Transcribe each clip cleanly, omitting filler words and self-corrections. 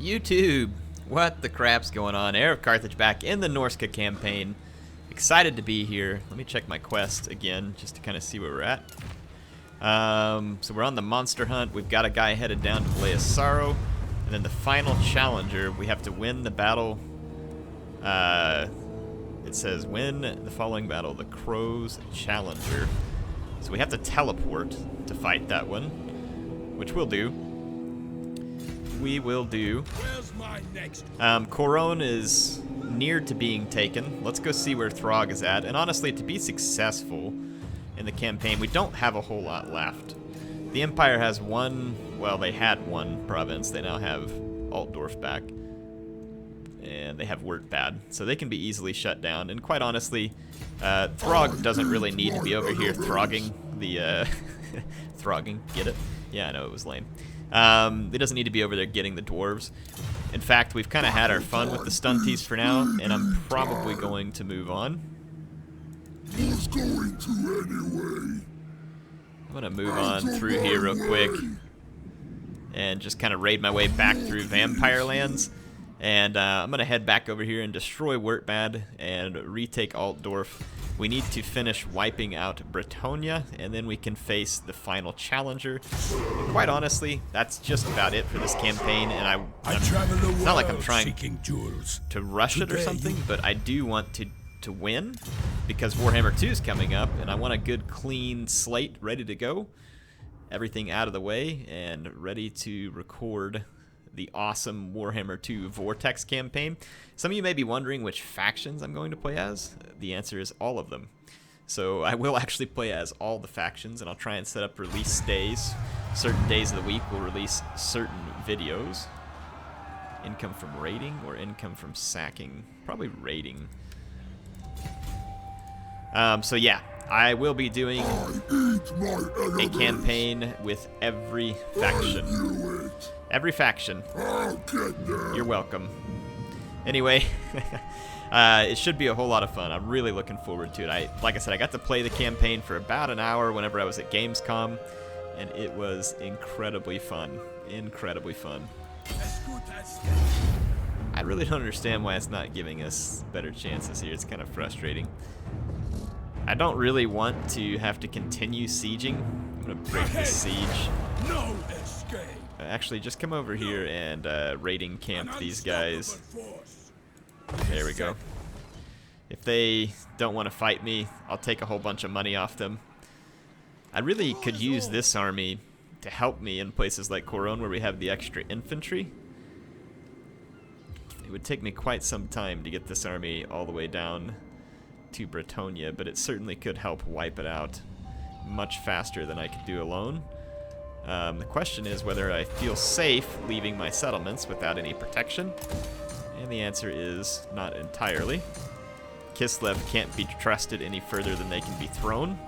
YouTube, what the crap's going on? HeirofCarthage back in the Norsca campaign. Excited to be here. Let me check my quest again, just to kind of see where we're at. So we're on the monster hunt. We've got a guy headed down to Play of Sorrow. And then the final challenger, we have to win the battle. It says, win the following battle, the Crow's Challenger. So we have to teleport to fight that one, which we'll do. We will do. Coron is near to being taken. Let's go see where Throg is at. And honestly, to be successful in the campaign, we don't have a whole lot left. The Empire has one, well, they had one province. They now have Altdorf back. And they have Wurtbad, so they can be easily shut down. And quite honestly, Throg doesn't really need to be over here throgging the, throgging, get it? Yeah, I know, it was lame. It doesn't need to be over there getting the dwarves. In fact, we've kind of had our fun with the stunties for now, and I'm probably going to move on. Who's going to anyway? I'm going to move on through here real quick and just kind of raid my way back through Vampire Lands. And I'm going to head back over here and destroy Wurtbad and retake Altdorf. We need to finish wiping out Bretonnia, and then we can face the final challenger. And quite honestly, that's just about it for this campaign. And it's not like I'm trying to rush it or something, but I do want to win because Warhammer 2 is coming up, and I want a good, clean slate ready to go. Everything out of the way and ready to record the awesome Warhammer 2 Vortex campaign. Some of you may be wondering which factions I'm going to play as. The answer is all of them. So I will actually play as all the factions, and I'll try and set up release days. Certain days of the week will release certain videos. Income from raiding or income from sacking? Probably raiding. So yeah, I will be doing a campaign with every faction. Every faction. You're welcome. Anyway, it should be a whole lot of fun. I'm really looking forward to it. Like I said, I got to play the campaign for about an hour whenever I was at Gamescom, and it was incredibly fun. Incredibly fun. I really don't understand why it's not giving us better chances here. It's kind of frustrating. I don't really want to have to continue sieging. I'm going to break this siege. No escape. Actually, just come over here and raiding camp these guys. There we go. If they don't want to fight me, I'll take a whole bunch of money off them. I really could use this army to help me in places like Coron where we have the extra infantry. It would take me quite some time to get this army all the way down to Bretonnia, but it certainly could help wipe it out much faster than I could do alone. The question is whether I feel safe leaving my settlements without any protection, and the answer is not entirely. Kislev can't be trusted any further than they can be thrown.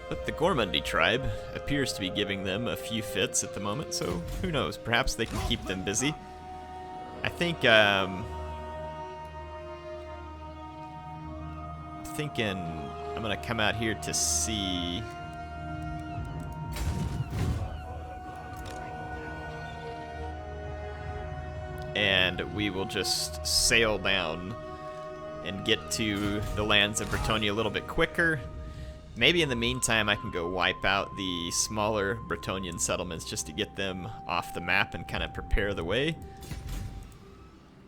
But the Gormundi tribe appears to be giving them a few fits at the moment, so who knows, perhaps they can keep them busy. I think, thinking I'm gonna come out here to see. And we will just sail down and get to the lands of Bretonnia a little bit quicker. Maybe in the meantime I can go wipe out the smaller Bretonnian settlements just to get them off the map and kind of prepare the way.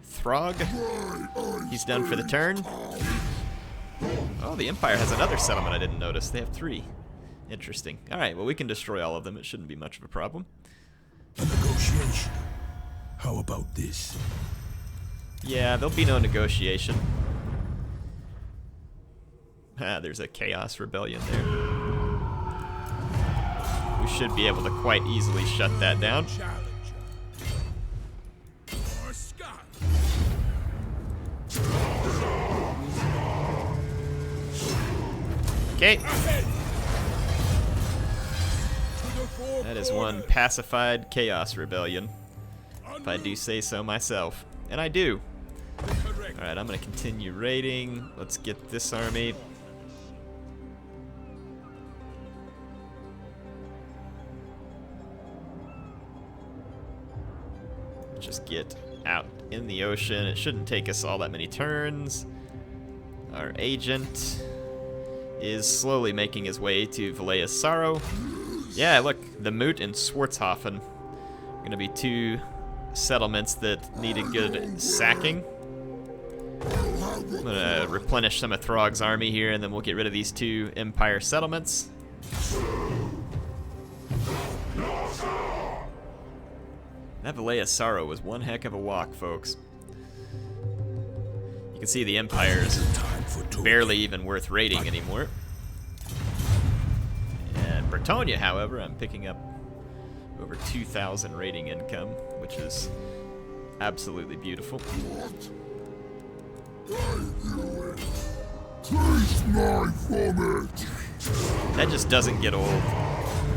Throg, he's done for the turn. Oh, the Empire has another settlement I didn't notice. They have 3. Interesting. Alright, well, we can destroy all of them. It shouldn't be much of a problem. A negotiation. How about this? Yeah, there'll be no negotiation. Ah, there's a chaos rebellion there. We should be able to quite easily shut that down. Okay. That is one pacified chaos rebellion, if I do say so myself. And I do. Alright, I'm going to continue raiding. Let's get this army. just get out in the ocean. It shouldn't take us all that many turns. Our agent is slowly making his way to Valea's Sorrow. Yeah, look, the Moot and Swartzhofen are going to be two settlements that need a good sacking. I'm going to replenish some of Throg's army here, and then we'll get rid of these two Empire settlements. That Valea's Sorrow was one heck of a walk, folks. You can see the Empire is barely even worth raiding anymore. And Bretonia, however, I'm picking up over 2,000 raiding income, which is absolutely beautiful. That just doesn't get old,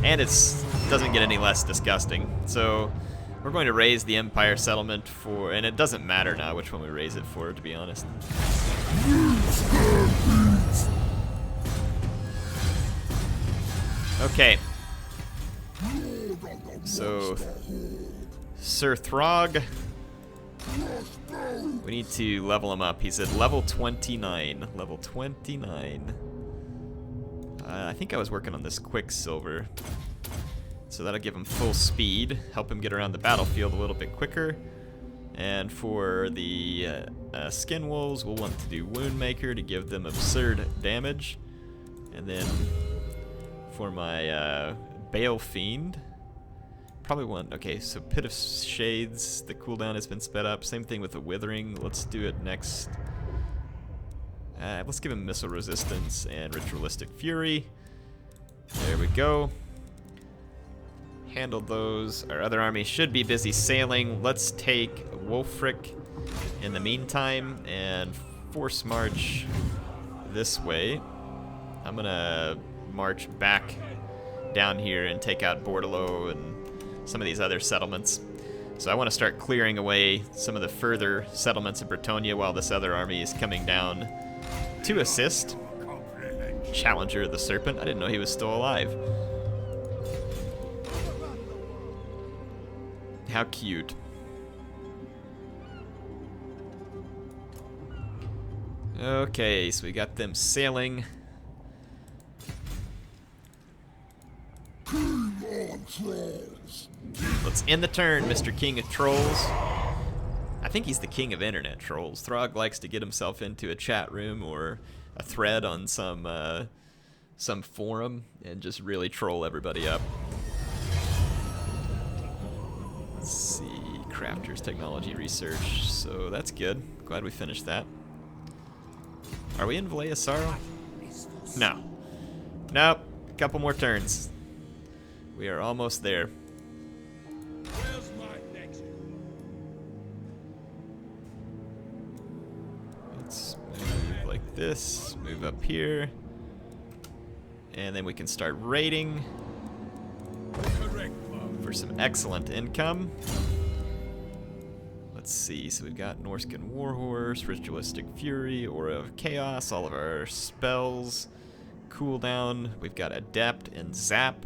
and it doesn't get any less disgusting. So we're going to raise the Empire settlement for, and it doesn't matter now which one we raise it for, to be honest. Okay. So, Sir Throg, we need to level him up. He's at level 29. Level 29. I think I was working on this Quicksilver. So that'll give him full speed, help him get around the battlefield a little bit quicker. And for the Skin Wolves, we'll want to do Woundmaker to give them absurd damage. And then for my Bale Fiend, probably want, okay, so Pit of Shades, the cooldown has been sped up. Same thing with the Withering. Let's do it next. Let's give him Missile Resistance and Ritualistic Fury. There we go. Handled those. Our other army should be busy sailing. Let's take Wulfrik in the meantime and force march this way. I'm gonna march back down here and take out Bordalo and some of these other settlements. So I want to start clearing away some of the further settlements in Bretonia while this other army is coming down to assist. Challenger the Serpent. I didn't know he was still alive. How cute. Okay, so we got them sailing. Let's end the turn, Mr. King of Trolls. I think he's the king of internet trolls. Throg likes to get himself into a chat room or a thread on some forum and just really troll everybody up. Let's see, Crafters Technology Research, so that's good. Glad we finished that. Are we in Valea's Sorrow? No. Nope, a couple more turns. We are almost there. Let's move like this, move up here, and then we can start raiding for some excellent income. Let's see, so we've got Norscan Warhorse, Ritualistic Fury, Aura of Chaos, all of our spells, cooldown. We've got Adept and Zap.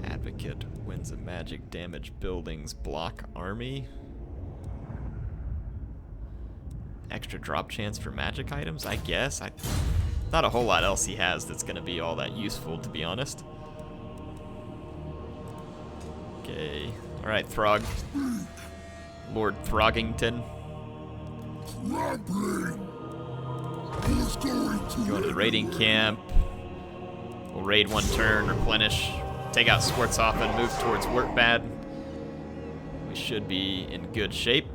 Advocate, Winds of Magic, Damage Buildings, Block Army. Extra drop chance for magic items, I guess. Not a whole lot else he has that's going to be all that useful, to be honest. Okay. Alright, Throg. Lord Throgington. Go into the raiding camp. We'll raid one turn, replenish, take out Swartzhofen, move towards Wurtbad. We should be in good shape.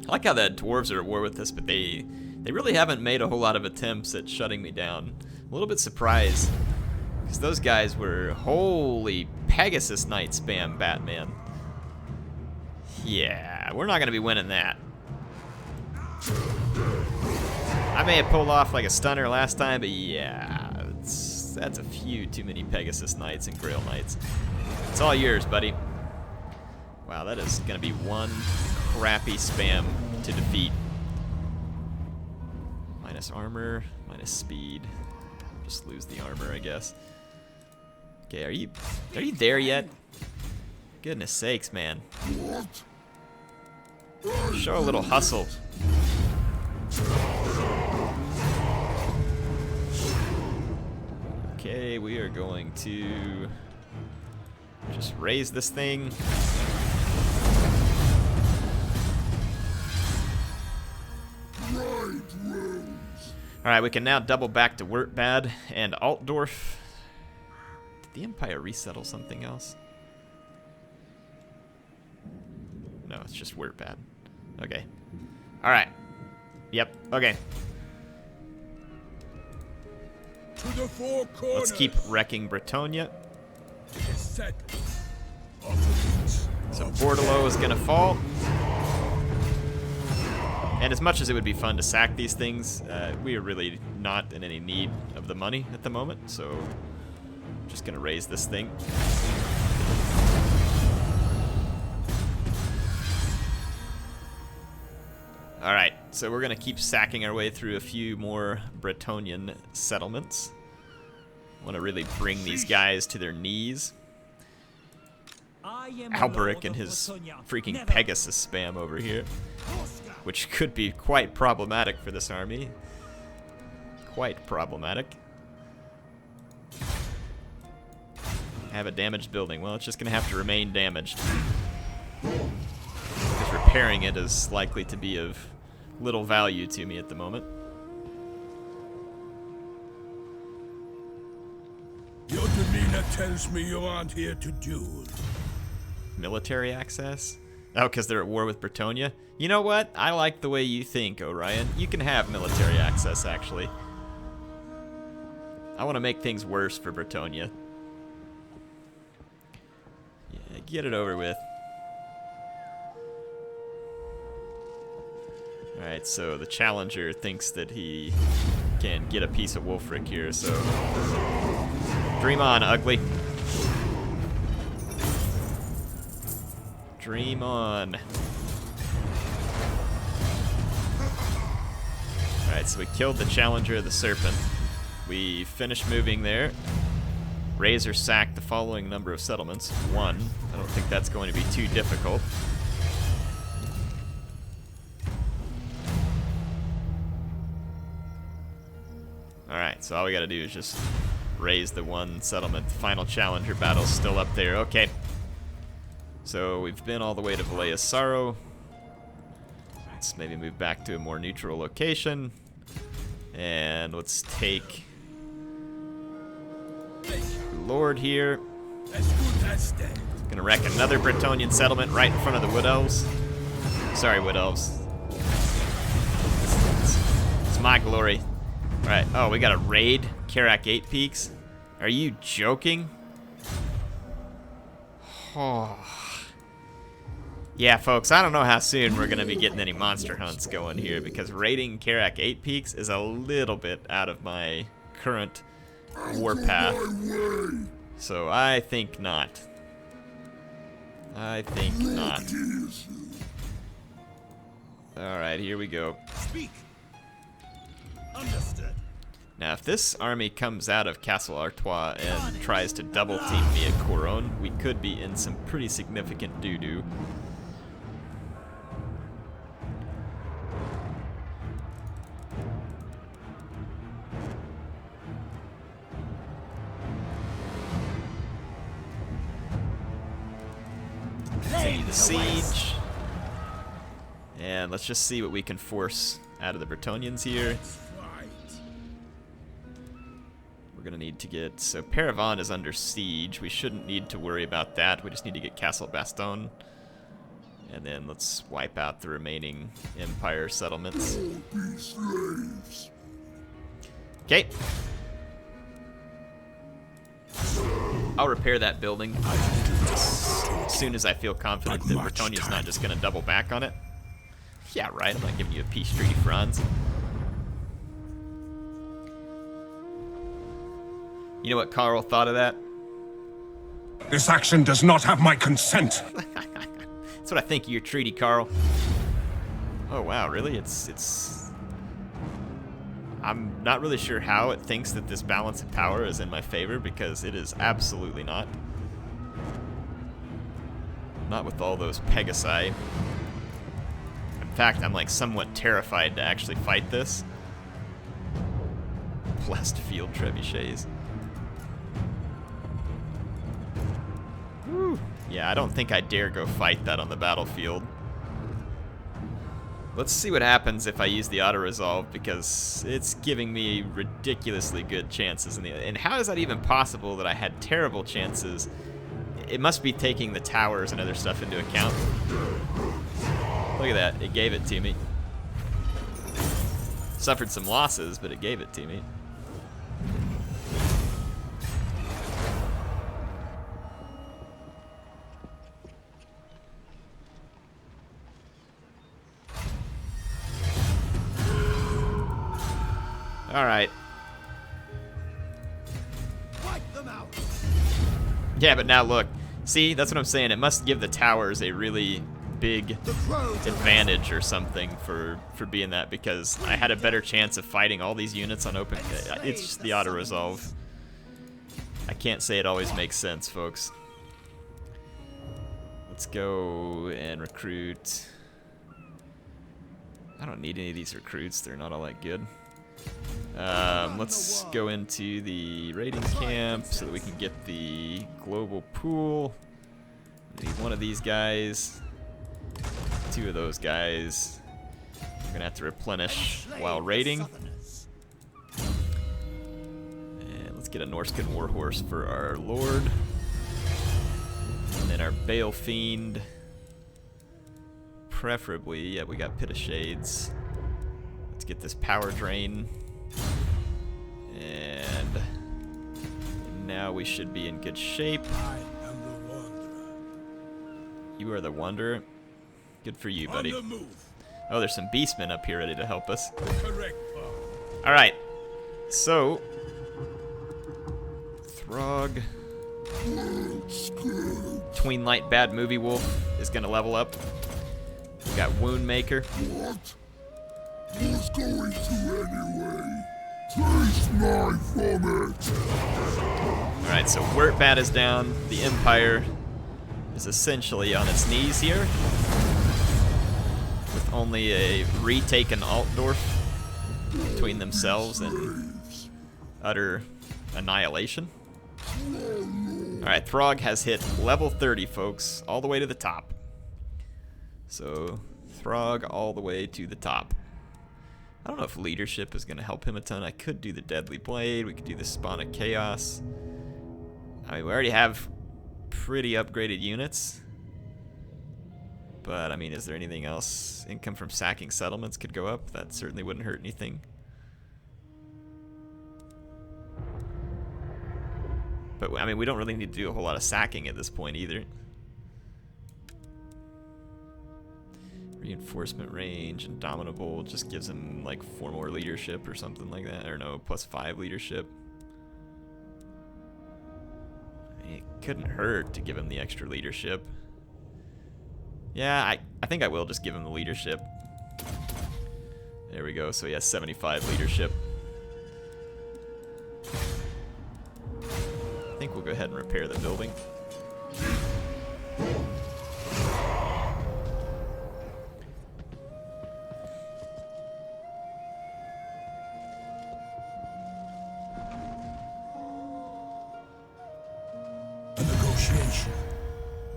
I like how the dwarves are at war with us, but they really haven't made a whole lot of attempts at shutting me down. I'm a little bit surprised, because those guys were holy Pegasus Knight spam Batman. Yeah, we're not going to be winning that. I may have pulled off like a stunner last time, but yeah, that's a few too many Pegasus Knights and Grail Knights. It's all yours, buddy. Wow, that is going to be one crappy spam to defeat. Minus armor, minus speed. Just lose the armor, I guess. Okay, are you there yet? Goodness sakes, man. What? Show a little hustle. Okay, we are going to just raise this thing. Alright, we can now double back to Wurtbad and Altdorf. Did the Empire resettle something else? No, it's just Wurtbad. Okay. Alright. Yep, okay. To the four corners. Let's keep wrecking Bretonnia. Set. So Bordalo is gonna fall. And as much as it would be fun to sack these things, we are really not in any need of the money at the moment, so I'm just gonna raise this thing. Alright, so we're gonna keep sacking our way through a few more Bretonian settlements. Want to really bring these guys to their knees. Alberic and his freaking Pegasus spam over here, which could be quite problematic for this army. Quite problematic. Have a damaged building. Well, it's just going to have to remain damaged, because repairing it is likely to be of little value to me at the moment. Your demeanor tells me you aren't here to duel. Military access? Oh, because they're at war with Bretonnia? You know what? I like the way you think, Orion. You can have military access, actually. I want to make things worse for Bretonnia. Yeah, get it over with. Alright, so the Challenger thinks that he can get a piece of Wulfrik here, so... Dream on, ugly. Dream on. Alright, so we killed the Challenger of the Serpent. We finished moving there. Razor sacked the following number of settlements. 1. I don't think that's going to be too difficult. Alright, so all we gotta do is just raise the one settlement. The final Challenger battle's still up there. Okay. So we've been all the way to Valea Sorrow. Let's maybe move back to a more neutral location. And let's take Lord here. Gonna wreck another Bretonian settlement right in front of the Wood Elves. Sorry, Wood Elves. It's my glory. Alright, oh, we got a raid Karak 8 Peaks. Are you joking? Oh. Yeah, folks, I don't know how soon we're going to be getting any monster hunts going here, because raiding Karak 8 Peaks is a little bit out of my current warpath. So I think not. I think not. Alright, here we go. Speak. Understood. Now, if this army comes out of Castle Artois and tries to double team me at Coron, we could be in some pretty significant doo-doo. Continue the siege. And let's just see what we can force out of the Bretonians here. We're gonna need to get, so Paravon is under siege. We shouldn't need to worry about that. We just need to get Castle Baston. And then let's wipe out the remaining Empire settlements. Okay. I'll repair that building as soon as I feel confident that Bretonia's not just gonna double back on it. Yeah, right, I'm not giving you a peace treaty, Franz. You know what Carl thought of that? This action does not have my consent. That's what I think of your treaty, Carl. Oh wow, really? It's I'm not really sure how it thinks that this balance of power is in my favor, because it is absolutely not. Not with all those Pegasi. In fact, I'm like somewhat terrified to actually fight this. Blessed field trebuchets. Woo. Yeah, I don't think I dare go fight that on the battlefield. Let's see what happens if I use the auto-resolve, because it's giving me ridiculously good chances. And how is that even possible that I had terrible chances? It must be taking the towers and other stuff into account. Look at that, it gave it to me. Suffered some losses, but it gave it to me. All right. Yeah, but now look. See, that's what I'm saying. It must give the towers a really big advantage or something for being that, because I had a better chance of fighting all these units on open. It's just the auto-resolve. I can't say it always makes sense, folks. Let's go and recruit. I don't need any of these recruits. They're not all that good. Let's go into the raiding camp so that we can get the global pool. I need one of these guys, two of those guys. We're gonna have to replenish while raiding. And let's get a Norscan warhorse for our lord. And then our Bale Fiend. Preferably, yeah, we got Pit of Shades. Let's get this power drain. And now we should be in good shape. I am the Wanderer. You are the Wanderer. Good for you, buddy. On the move. Oh, there's some beastmen up here ready to help us. Correct. Alright. So, Throg. Tweenlight Bad Movie Wolf is going to level up. We got Woundmaker. What? Who's going to anyway? Taste my vomit! Alright, so Wurtbat is down. The Empire is essentially on its knees here, with only a retaken Altdorf between themselves and utter annihilation. Alright, Throg has hit level 30, folks, all the way to the top. So, Throg all the way to the top. I don't know if leadership is going to help him a ton. I could do the Deadly Blade. We could do the Spawn of Chaos. I mean, we already have pretty upgraded units. But, I mean, is there anything else? Income from sacking settlements could go up. That certainly wouldn't hurt anything. But, I mean, we don't really need to do a whole lot of sacking at this point either. Reinforcement range, Indomitable just gives him like 4 more leadership or something like that. Or no, +5 leadership. It couldn't hurt to give him the extra leadership. Yeah, I think I will just give him the leadership. There we go, so he has 75 leadership. I think we'll go ahead and repair the building.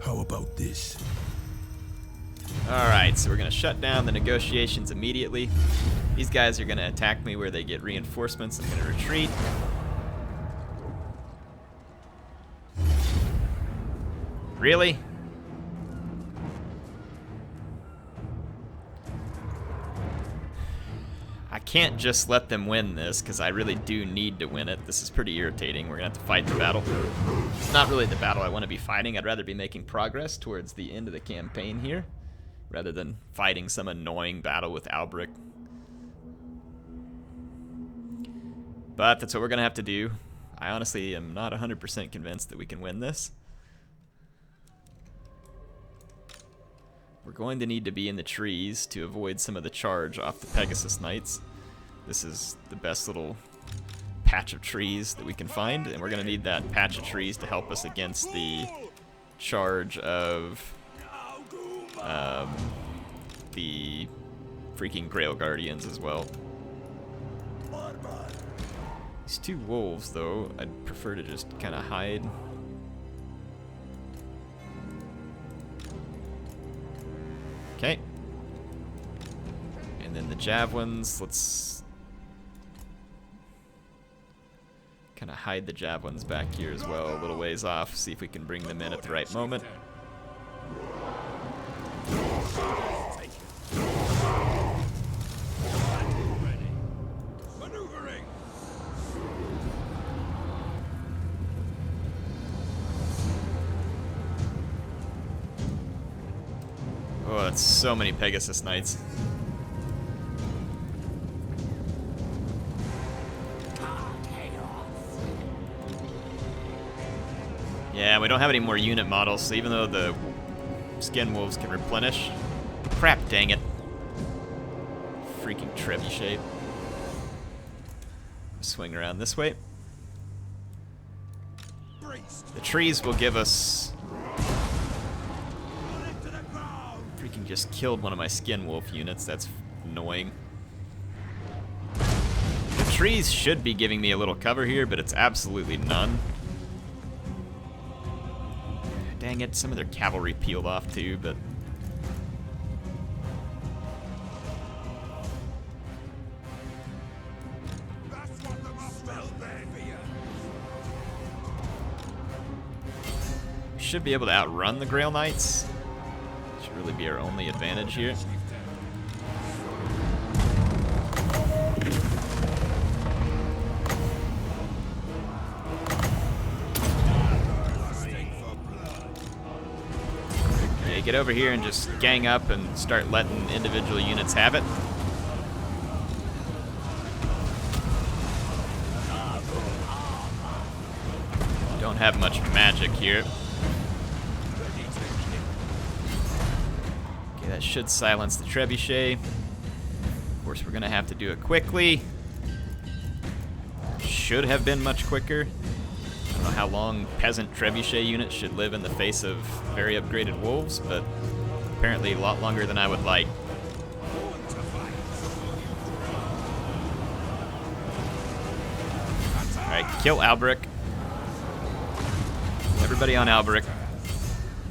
How about this? Alright, so we're going to shut down the negotiations immediately. These guys are going to attack me where they get reinforcements. I'm going to retreat. Really? I can't just let them win this, because I really do need to win it. This is pretty irritating. We're going to have to fight the battle. It's not really the battle I want to be fighting. I'd rather be making progress towards the end of the campaign here, rather than fighting some annoying battle with Albric. But that's what we're going to have to do. I honestly am not 100% convinced that we can win this. We're going to need to be in the trees to avoid some of the charge off the Pegasus Knights. This is the best little patch of trees that we can find, and we're going to need that patch of trees to help us against the charge of the freaking Grail Guardians as well. These two wolves, though, I'd prefer to just kind of hide. Okay. And then the javelins, let's kind of hide the javelins back here as well, a little ways off, see if we can bring them in at the right moment. Oh, that's so many Pegasus Knights. Yeah, we don't have any more unit models, so even though the skin wolves can replenish. Crap, dang it. Freaking trebuchet. Swing around this way. The trees will give us... Freaking just killed one of my skin wolf units. That's annoying. The trees should be giving me a little cover here, but it's absolutely none. Dang it, some of their cavalry peeled off too, but... We should be able to outrun the Grail Knights. Should really be our only advantage here. Get over here and just gang up and start letting individual units have it. Don't have much magic here. Okay, that should silence the trebuchet. Of course, we're gonna have to do it quickly. Should have been much quicker. I don't know how long peasant trebuchet units should live in the face of very upgraded wolves, but apparently a lot longer than I would like. Alright, kill Albric. Everybody on Albric.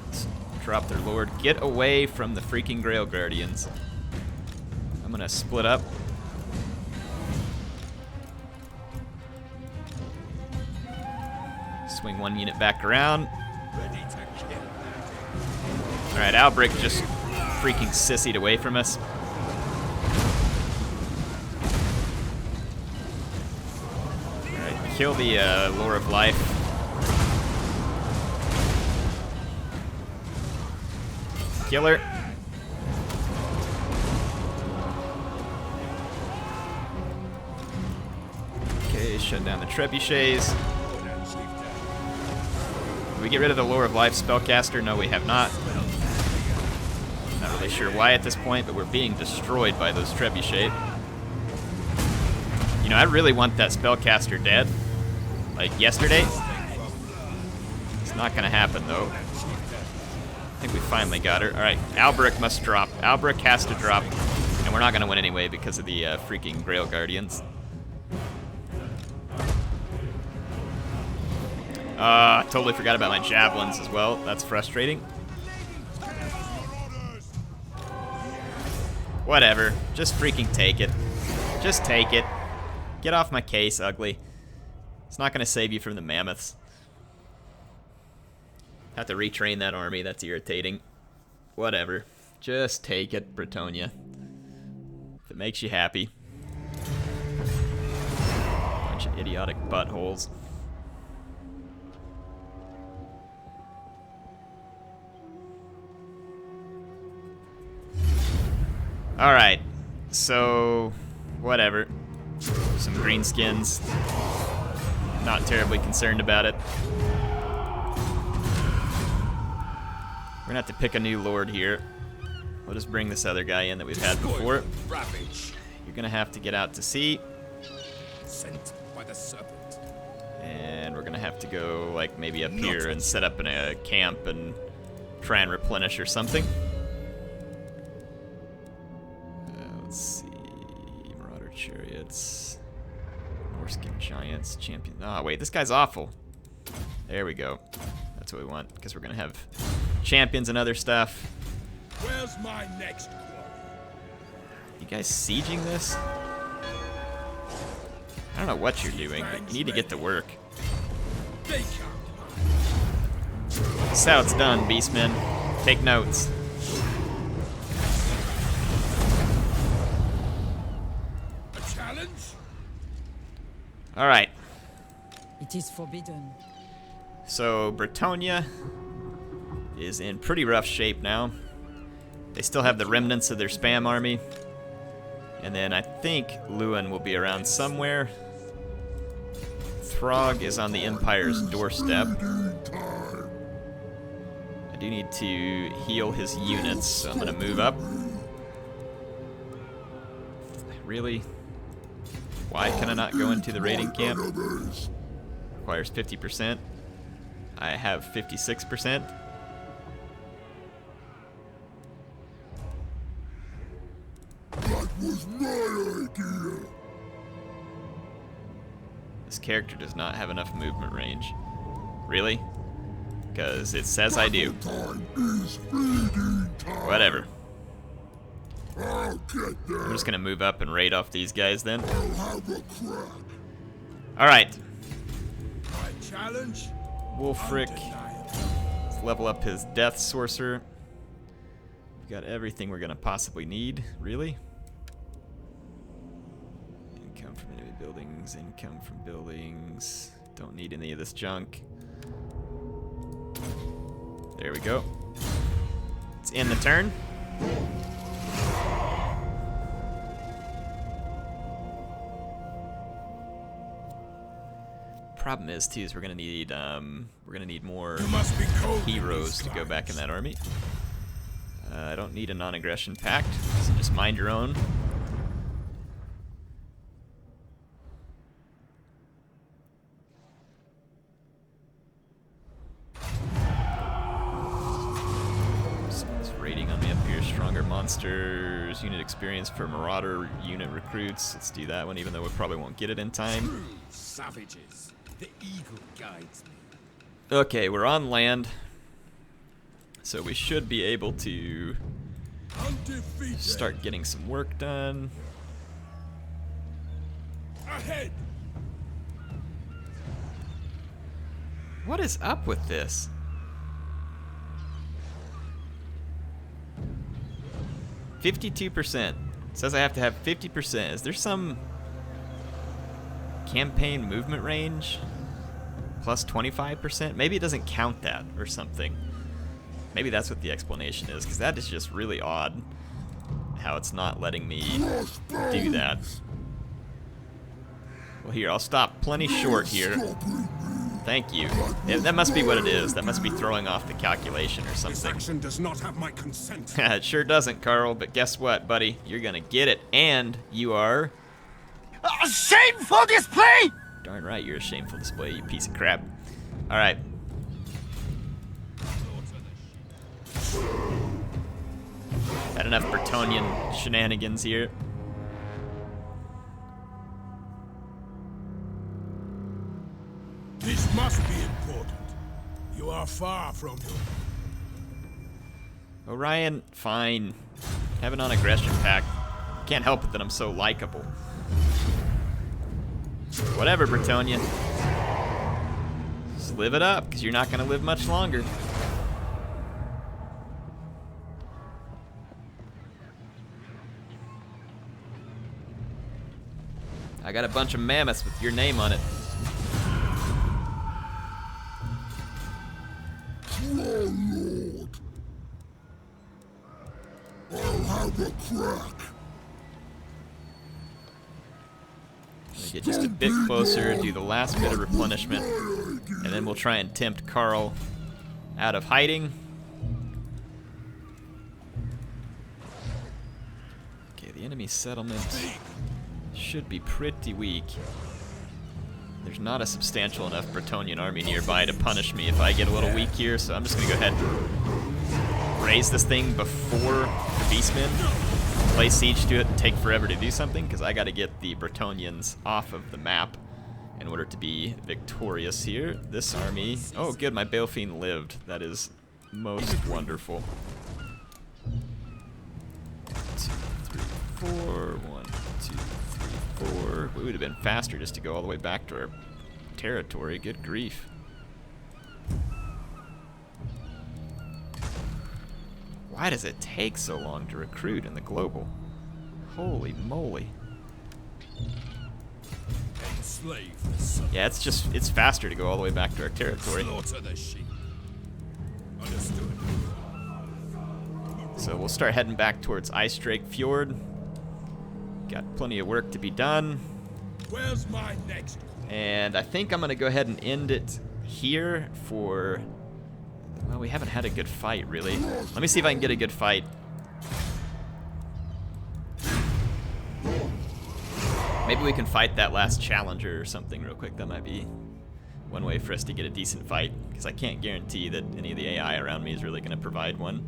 Let's drop their lord. Get away from the freaking Grail Guardians. I'm gonna split up. Swing one unit back around. Alright, Albric just freaking sissied away from us. Alright, kill the Lore of Life. Kill her. Okay, shut down the trebuchets. Did we get rid of the Lore of Life spellcaster? No, we have not. Not really sure why at this point, but we're being destroyed by those trebuchet. You know, I really want that spellcaster dead. Like yesterday. It's not gonna happen though. I think we finally got her. Alright, Albric must drop. Albric has to drop. And we're not gonna win anyway because of the freaking Grail Guardians. I totally forgot about my javelins as well. That's frustrating. Whatever. Just freaking take it. Just take it. Get off my case, ugly. It's not going to save you from the mammoths. Have to retrain that army. That's irritating. Whatever. Just take it, Bretonia. If it makes you happy. Bunch of idiotic buttholes. Alright, so whatever. Some greenskins. Not terribly concerned about it. We're gonna have to pick a new lord here. We'll just bring this other guy in that we've had before. You're gonna have to get out to sea. Sent by the serpent. And we're gonna have to go like maybe up here and set up in a camp and try and replenish or something. champion. Oh, wait, this guy's awful. There we go. That's what we want, because we're going to have champions and other stuff. Where's my next quarry? You guys sieging this? I don't know what you're doing, but you need to get to work. They come. This is how it's done, Beastmen. Take notes. A challenge? Alright, It is forbidden. so Bretonia is in pretty rough shape now. They still have the remnants of their spam army. And then I think Lewin will be around somewhere. Throg is on the Empire's doorstep. I do need to heal his units, so I'm going to move up. Really? Why can I not go into the raiding camp? Requires 50%. I have 56%. That was my idea. This character does not have enough movement range. Really? Because it says I do. Whatever. I'm just gonna move up and raid off these guys then. Alright. My challenge? Wulfrik. Undeniable. Let's level up his Death Sorcerer. We've got everything we're gonna possibly need. Really? Income from enemy buildings, income from buildings. Don't need any of this junk. There we go. It's in the turn. Problem is too is we're gonna need more You must be cold in heroes these to go back in times. that army. I don't need a non-aggression pact, so just mind your own. Someone's raiding on me up here. Stronger monsters, unit experience for marauder unit recruits. Let's do that one, even though we probably won't get it in time. True savages. The eagle guides me. Okay, we're on land, so we should be able to Undefeated. start getting some work done. Ahead. What is up with this? %. Says I have to have 50%. Is there some campaign movement range? Plus 25%? Maybe it doesn't count that or something. Maybe that's what the explanation is, because that is just really odd how it's not letting me do that. Well, here, I'll stop plenty short here. Thank you. Yeah, that must be what it is. That must be throwing off the calculation or This something. action does not have my consent. It sure doesn't, Carl, but guess what, buddy? You're gonna get it, and you are... A shameful display! Darn right, you're a shameful display, you piece of crap. Alright. Had enough Bretonian shenanigans here. This must be important. You are far from your... Orion, fine. Have an on-aggression pact. Can't help it that I'm so likable. Whatever, Bretonia. Just live it up, because you're not going to live much longer. I got a bunch of mammoths with your name on it. Lord. I'll have a crack. Get just a bit closer, do the last bit of replenishment, and then we'll try and tempt Carl out of hiding. Okay, the enemy settlement should be pretty weak. There's not a substantial enough Bretonian army nearby to punish me if I get a little weak here, so I'm just gonna go ahead and raise this thing before the Beastmen. Lay siege to it and take forever to do something, because I gotta get the Bretonians off of the map in order to be victorious here. This army... Oh, good, my Balefiend lived. That is most wonderful. 1, 2, 3, 4. 1, 2, 3, 4. We would have been faster just to go all the way back to our territory. Good grief. Why does it take so long to recruit in the global? Holy moly. Yeah, it's faster to go all the way back to our territory. So we'll start heading back towards Ice Drake Fjord. Got plenty of work to be done. Where's my next? And I think I'm gonna go ahead and end it here for... Well, we haven't had a good fight, really. Let me see if I can get a good fight. Maybe we can fight that last challenger or something real quick. That might be one way for us to get a decent fight, because I can't guarantee that any of the AI around me is really going to provide one.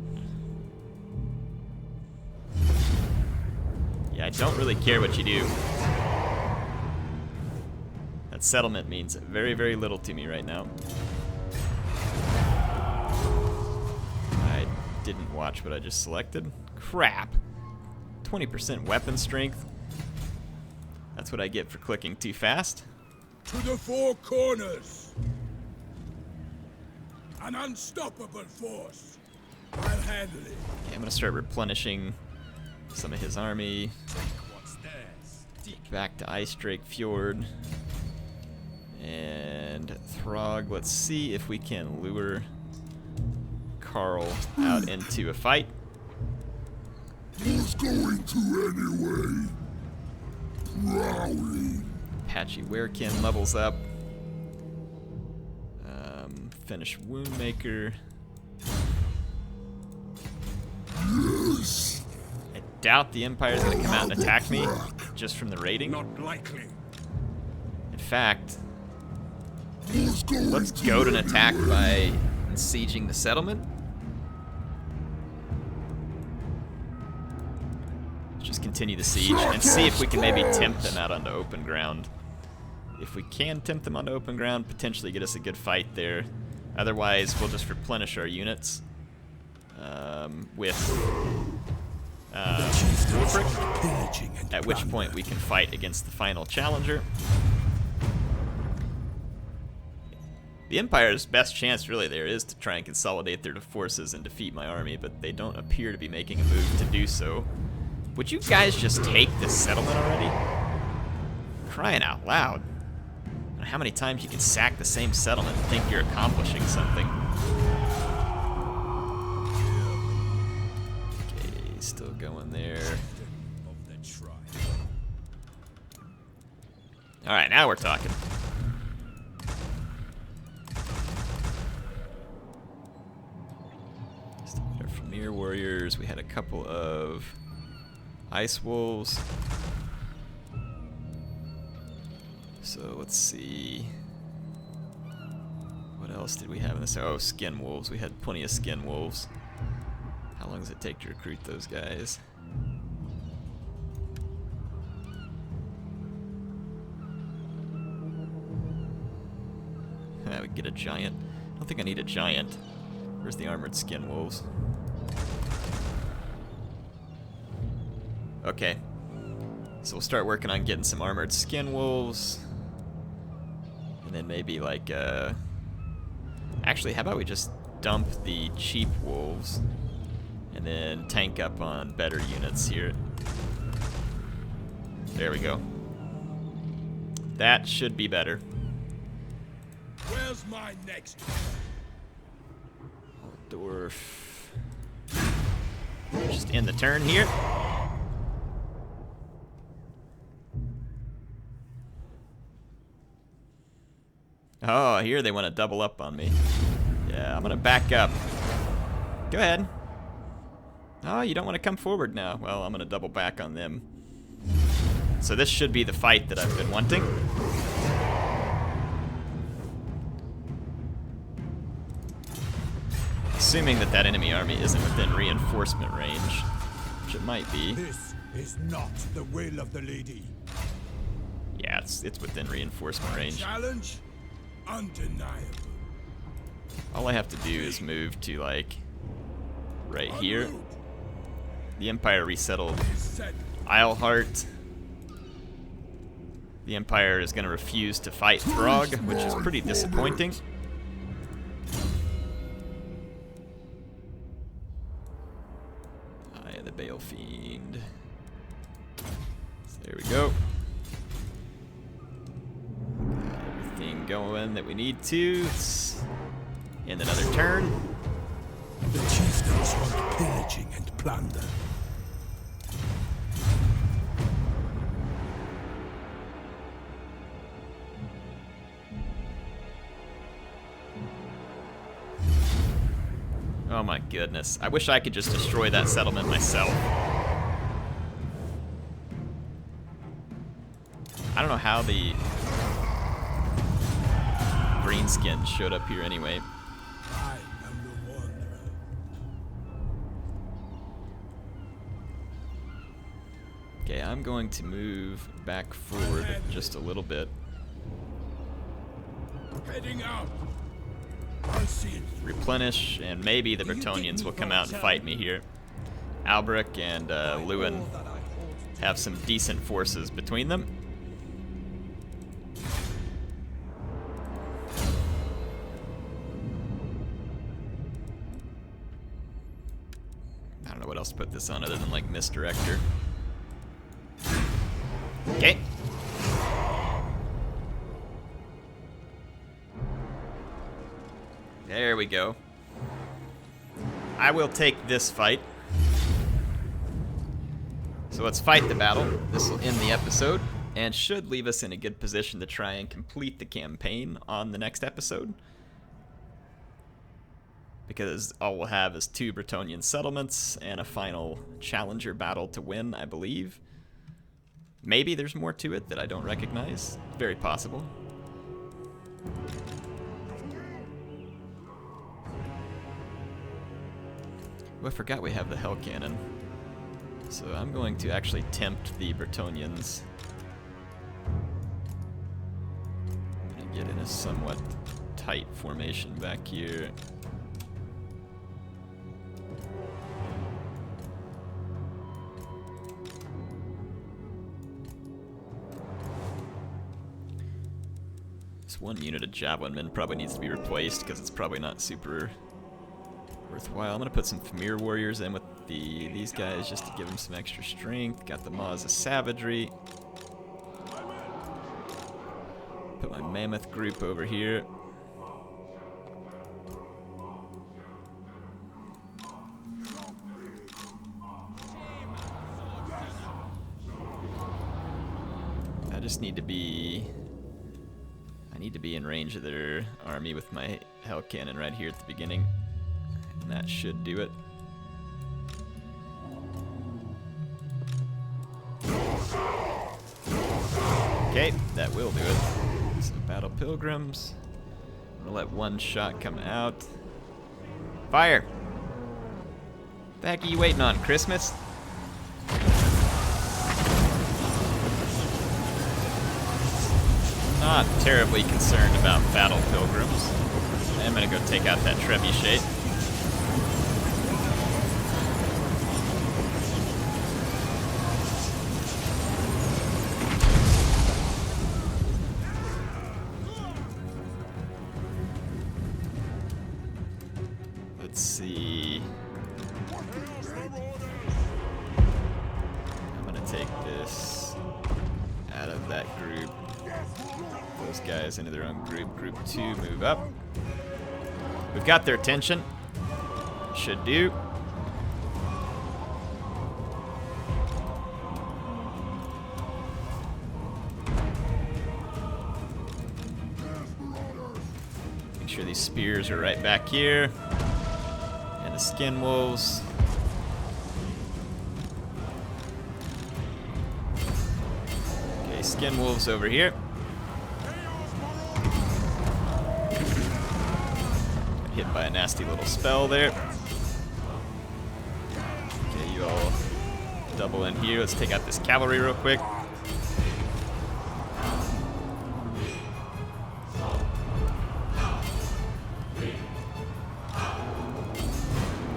Yeah, I don't really care what you do. That settlement means very, very little to me right now. I didn't watch what I just selected. Crap. 20% weapon strength. That's what I get for clicking too fast. To the four corners. An unstoppable force. I'll handle it. Okay, I'm gonna start replenishing some of his army. Back to Ice Drake Fjord. And Throg, let's see if we can lure Carl out into a fight. Who's going to anyway? Apache Werekin levels up. Finish Woundmaker. Yes. I doubt the Empire's gonna come out and attack me just from the raiding. Not likely. In fact, let's goad an attack by sieging the settlement. Just continue the siege and see if we can maybe tempt them out onto open ground. If we can tempt them onto open ground, potentially get us a good fight there. Otherwise, we'll just replenish our units with Wulfrik, at which point we can fight against the final challenger. The Empire's best chance really there is to try and consolidate their forces and defeat my army, but they don't appear to be making a move to do so. Would you guys just take this settlement already? Crying out loud. I don't know how many times you can sack the same settlement and think you're accomplishing something. Okay, still going there. Alright, now we're talking. Still got our Premier Warriors. We had a couple of Ice Wolves. So let's see. What else did we have in this? Oh, Skin Wolves. We had plenty of Skin Wolves. How long does it take to recruit those guys? I would get a giant. I don't think I need a giant. Where's the armored Skin Wolves? Okay, so we'll start working on getting some armored Skin Wolves. And then maybe like, actually, how about we just dump the cheap wolves and then tank up on better units here. There we go. That should be better. Where's my next? Dwarf. Just end the turn here. Oh, here they want to double up on me. Yeah, I'm going to back up. Go ahead. Oh, you don't want to come forward now. Well, I'm going to double back on them. So this should be the fight that I've been wanting. Assuming that that enemy army isn't within reinforcement range, which it might be. This is not the will of the lady. Yeah, it's within reinforcement range. Challenge undeniable. All I have to do is move to, like, right here. The Empire resettled Isleheart. The Empire is going to refuse to fight Throg, which is pretty disappointing. Eye of the Bale Fiend. So there we go. Got everything going that we need to. Let's end another turn. The chieftains want pillaging and plunder. Oh my goodness. I wish I could just destroy that settlement myself. I don't know how the Greenskins showed up here anyway. I am the wanderer. Okay, I'm going to move back forward just a little bit. Heading out. I'll see it. Replenish, and maybe the Bretonnians will come out and fight me here. Albrecht and Lewin have some decent forces between them. I don't know what else to put this on other than like Misdirector. Okay. There we go. I will take this fight. So let's fight the battle. This will end the episode and should leave us in a good position to try and complete the campaign on the next episode. Because all we'll have is 2 Bretonnian settlements and a final challenger battle to win, I believe. Maybe there's more to it that I don't recognize. Very possible. Oh, I forgot we have the Hell Cannon. So I'm going to actually tempt the Bretonnians. I'm going to get in a somewhat tight formation back here. This one unit of Javelin Men probably needs to be replaced because it's probably not super worthwhile. I'm going to put some Famir Warriors in with these guys just to give them some extra strength. Got the Maws of Savagery. Put my Mammoth group over here. I just need to be... I need to be in range of their army with my Hell Cannon right here at the beginning. And that should do it. Okay, that will do it. Some Battle Pilgrims. I'm gonna let one shot come out. Fire! What the heck are you waiting on, Christmas? Not terribly concerned about Battle Pilgrims. I'm gonna go take out that Trebuchet. Let's see. I'm gonna take this out of that group. Those guys into their own group. Group 2, move up. We've got their attention. Should do. Make sure these spears are right back here. And the Skin Wolves. Okay, Skin Wolves over here. Hit by a nasty little spell there. Okay, you all double in here. Let's take out this cavalry real quick.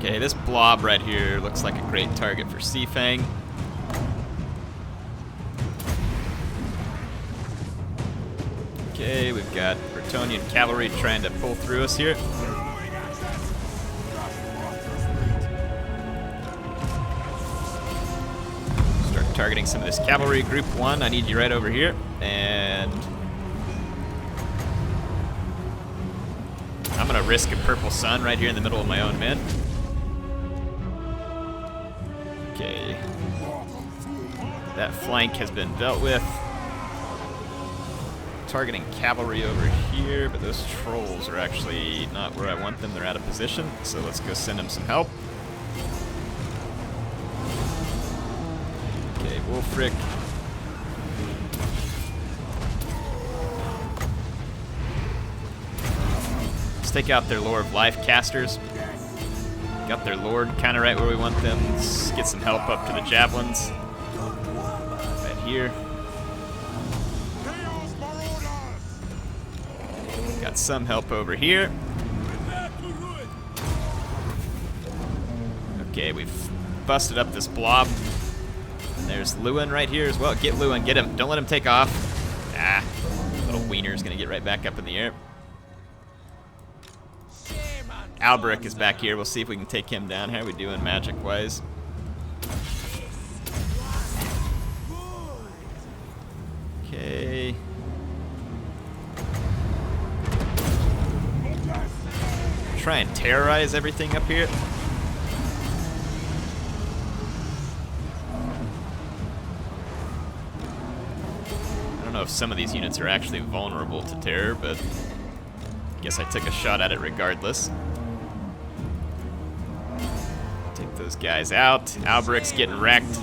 Okay, this blob right here looks like a great target for Sea Fang. Okay, we've got Bretonnian cavalry trying to pull through us here. Start targeting some of this cavalry. Group 1, I need you right over here. And I'm gonna risk a purple sun right here in the middle of my own men. Okay. That flank has been dealt with. Targeting cavalry over here, but those trolls are actually not where I want them. They're out of position, so let's go send them some help. Okay, Wulfrik. Let's take out their Lore of Life casters. Got their Lord kind of right where we want them. Let's get some help up to the javelins. Right here. Got some help over here. Okay, we've busted up this blob. And there's Lewin right here as well. Get Lewin, get him. Don't let him take off. Ah, little wiener's gonna get right back up in the air. Albrecht is back here. We'll see if we can take him down. How are we doing magic-wise? Okay. Try and terrorize everything up here. I don't know if some of these units are actually vulnerable to terror, but I guess I took a shot at it regardless. Take those guys out. Albrecht's getting wrecked.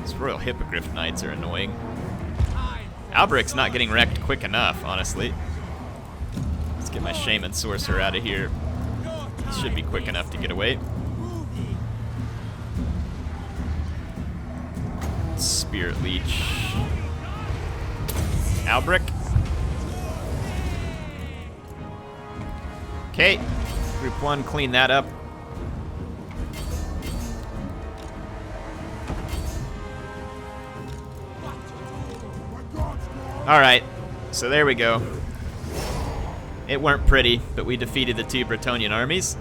These Royal Hippogriff Knights are annoying. Albrecht's not getting wrecked quick enough, honestly. Let's get my Shaman Sorcerer out of here. He should be quick enough to get away. Spirit Leech. Albrecht. Okay, Group 1, clean that up. Alright, so there we go. It weren't pretty, but we defeated the 2 Bretonnian armies.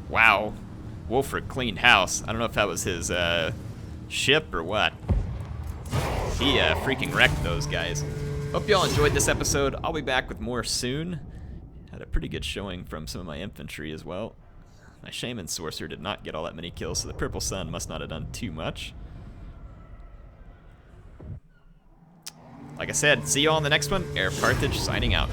Wow, Wulfrik cleaned house. I don't know if that was his ship or what. He freaking wrecked those guys. Hope y'all enjoyed this episode. I'll be back with more soon. Had a pretty good showing from some of my infantry as well. My Shaman Sorcerer did not get all that many kills, so the Purple Sun must not have done too much. Like I said, see you all in the next one. HeirofCarthage signing out.